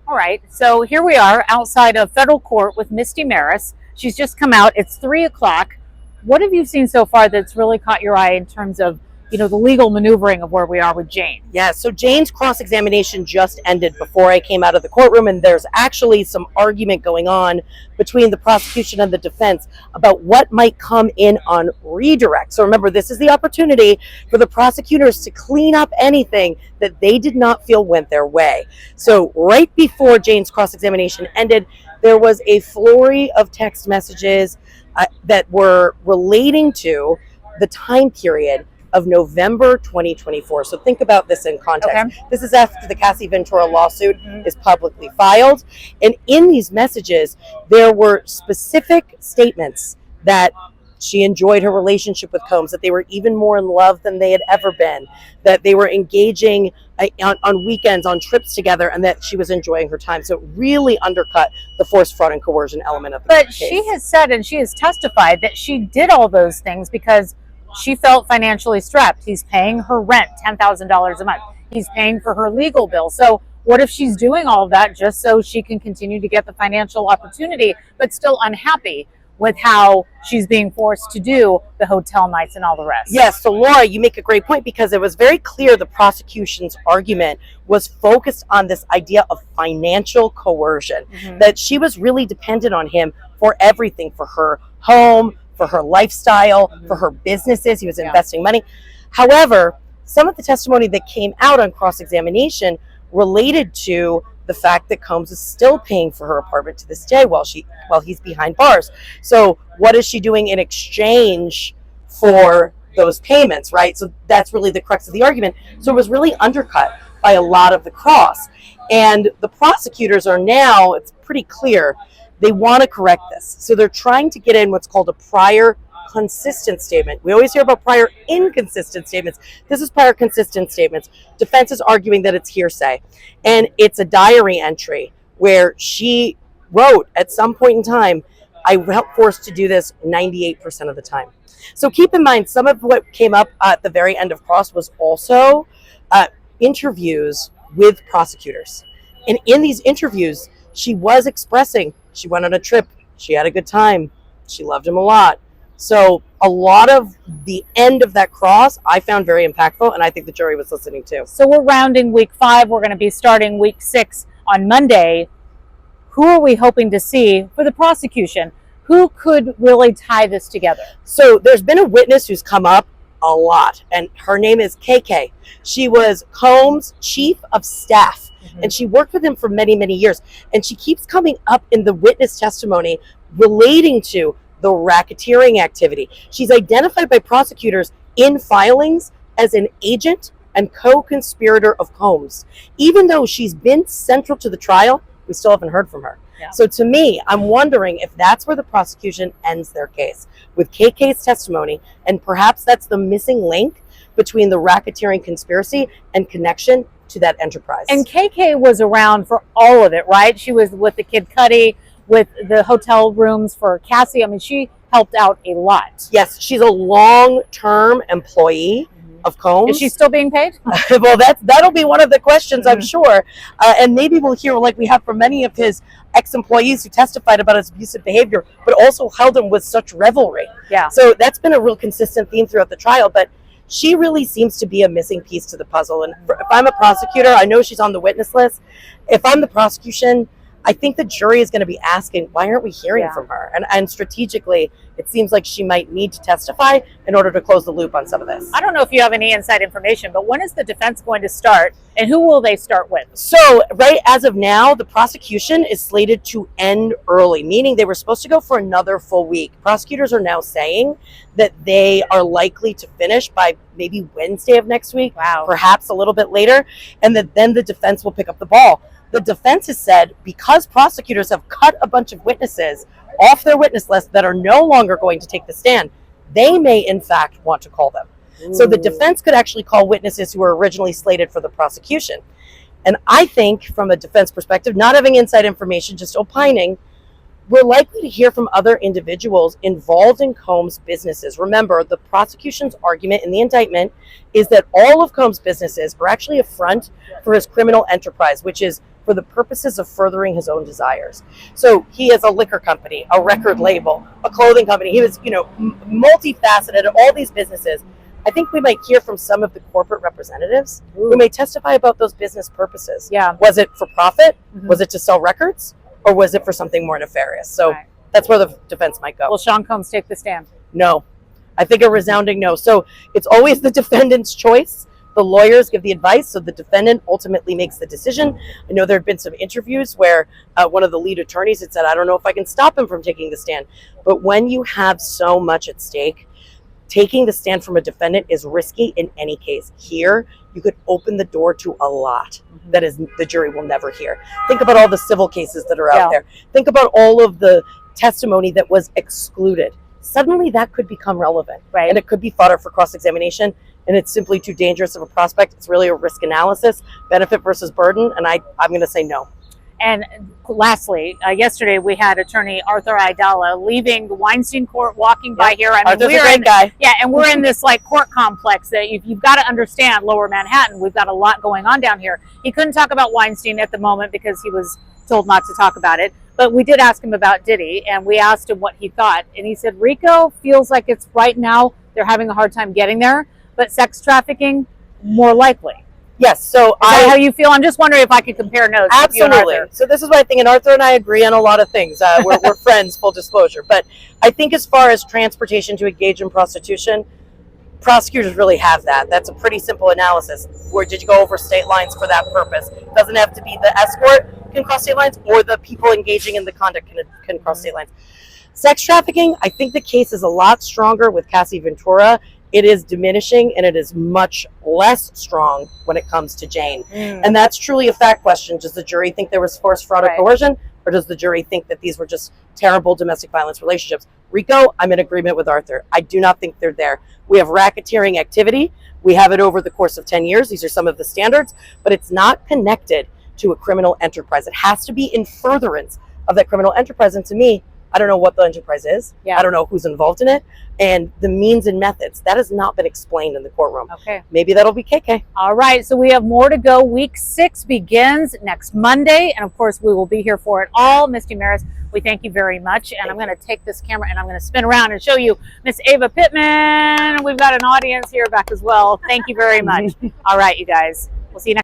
All right, so here we are outside of federal court with Misty Marris. She's just come out. It's 3 o'clock. What have you seen so far that's really caught your eye in terms of, the legal maneuvering of where we are with Jane? Yeah, so Jane's cross-examination just ended before I came out of the courtroom, and there's actually some argument going on between the prosecution and the defense about what might come in on redirect. So remember, this is the opportunity for the prosecutors to clean up anything that they did not feel went their way. So right before Jane's cross-examination ended, there was a flurry of text messages that were relating to the time period of November 2024. So think about this in context. Okay. This is after the Cassie Ventura lawsuit is publicly filed. And in these messages, there were specific statements that she enjoyed her relationship with Combs, that they were even more in love than they had ever been, that they were engaging on weekends, on trips together, and that she was enjoying her time. So it really undercut the force, fraud, and coercion element of the case. But she has said, and she has testified, that she did all those things because she felt financially strapped. He's paying her rent, $10,000 a month. He's paying for her legal bill. So what if she's doing all of that just so she can continue to get the financial opportunity, but still unhappy with how she's being forced to do the hotel nights and all the rest? Yes, so Laura, you make a great point, because it was very clear the prosecution's argument was focused on this idea of financial coercion, that she was really dependent on him for everything, for her home, for her lifestyle, for her businesses. He was investing money. However, some of the testimony that came out on cross-examination related to the fact that Combs is still paying for her apartment to this day while he's behind bars. So what is she doing in exchange for those payments, right? So that's really the crux of the argument. So it was really undercut by a lot of the cross. And the prosecutors are now, it's pretty clear, they want to correct this. So they're trying to get in what's called a prior consistent statement. We always hear about prior inconsistent statements. This is prior consistent statements. Defense is arguing that it's hearsay. And it's a diary entry where she wrote at some point in time, I felt forced to do this 98% of the time. So keep in mind, some of what came up at the very end of cross was also interviews with prosecutors. And in these interviews, she was expressing she went on a trip, she had a good time, she loved him a lot. So a lot of the end of that cross I found very impactful, and I think the jury was listening too. So we're rounding week 5. We're going to be starting week 6 on Monday. Who are we hoping to see for the prosecution? Who could really tie this together? So there's been a witness who's come up a lot, and her name is KK. She was Combs' chief of staff. And she worked with him for many, many years. And she keeps coming up in the witness testimony relating to the racketeering activity. She's identified by prosecutors in filings as an agent and co-conspirator of Combs. Even though she's been central to the trial, we still haven't heard from her. Yeah. So to me, I'm wondering if that's where the prosecution ends their case, with KK's testimony, and perhaps that's the missing link between the racketeering conspiracy and connection to that enterprise. And KK was around for all of it, right? She was with the Kid Cudi, with the hotel rooms for Cassie. I mean, she helped out a lot. Yes, she's a long-term employee of Combs. Is she still being paid? Well, that'll be one of the questions, I'm sure. And maybe we'll hear, like we have from many of his ex-employees who testified about his abusive behavior, but also held him with such revelry. Yeah. So that's been a real consistent theme throughout the trial. But she really seems to be a missing piece to the puzzle. And if I'm a prosecutor, I know she's on the witness list. If I'm the prosecution, I think the jury is going to be asking, why aren't we hearing from her? And strategically, it seems like she might need to testify in order to close the loop on some of this. I don't know if you have any inside information, but when is the defense going to start, and who will they start with? So right as of now, the prosecution is slated to end early, meaning they were supposed to go for another full week. Prosecutors are now saying that they are likely to finish by maybe Wednesday of next week, perhaps a little bit later, and that then the defense will pick up the ball. The defense has said, because prosecutors have cut a bunch of witnesses off their witness list that are no longer going to take the stand, they may in fact want to call them. So the defense could actually call witnesses who were originally slated for the prosecution. And I think from a defense perspective, not having inside information, just opining, we're likely to hear from other individuals involved in Combs' businesses. Remember, the prosecution's argument in the indictment is that all of Combs' businesses are actually a front for his criminal enterprise, which is for the purposes of furthering his own desires. So he has a liquor company, a record label, a clothing company. He was, multifaceted, all these businesses. I think we might hear from some of the corporate representatives who may testify about those business purposes. Yeah. Was it for profit? Was it to sell records? Or was it for something more nefarious? So that's where the defense might go. Will Sean Combs take the stand? No. I think a resounding no. So it's always the defendant's choice. The lawyers give the advice, so the defendant ultimately makes the decision. I know there have been some interviews where one of the lead attorneys had said, I don't know if I can stop him from taking the stand. But when you have so much at stake, taking the stand from a defendant is risky in any case. Here, you could open the door to a lot that is the jury will never hear. Think about all the civil cases that are out there. Think about all of the testimony that was excluded. Suddenly that could become relevant, and it could be fodder for cross-examination, and it's simply too dangerous of a prospect. It's really a risk analysis, benefit versus burden, and I'm going to say no. And lastly, yesterday we had attorney Arthur Aidala leaving the Weinstein court, walking by here. I mean, Arthur's a great guy. Yeah, and we're in this like court complex that you've got to understand. Lower Manhattan, we've got a lot going on down here. He couldn't talk about Weinstein at the moment because he was told not to talk about it. But we did ask him about Diddy, and we asked him what he thought. And he said, Rico feels like it's right now, they're having a hard time getting there, but sex trafficking, more likely. Yes, so Is that how you feel? I'm just wondering if I could compare notes. Absolutely. So this is what I think, and Arthur and I agree on a lot of things. We're friends, full disclosure. But I think as far as transportation to engage in prostitution, prosecutors really have that. That's a pretty simple analysis. Where did you go over state lines for that purpose? It doesn't have to be the escort can cross state lines, or the people engaging in the conduct can cross state lines. Sex trafficking, I think the case is a lot stronger with Cassie Ventura. It is diminishing, and it is much less strong when it comes to Jane. And that's truly a fact question. Does the jury think there was force, fraud, or coercion? Or does the jury think that these were just terrible domestic violence relationships? Rico, I'm in agreement with Arthur. I do not think they're there. We have racketeering activity. We have it over the course of 10 years. These are some of the standards, but it's not connected to a criminal enterprise. It has to be in furtherance of that criminal enterprise. And to me, I don't know what the enterprise is. I don't know who's involved in it. And the means and methods, that has not been explained in the courtroom. Okay. Maybe that'll be KK. All right. So we have more to go. Week 6 begins next Monday. And of course, we will be here for it all. Misty Marris, we thank you very much. And I'm going to take this camera and I'm going to spin around and show you Miss Ava Pittman. We've got an audience here back as well. Thank you very much. All right, you guys. We'll see you next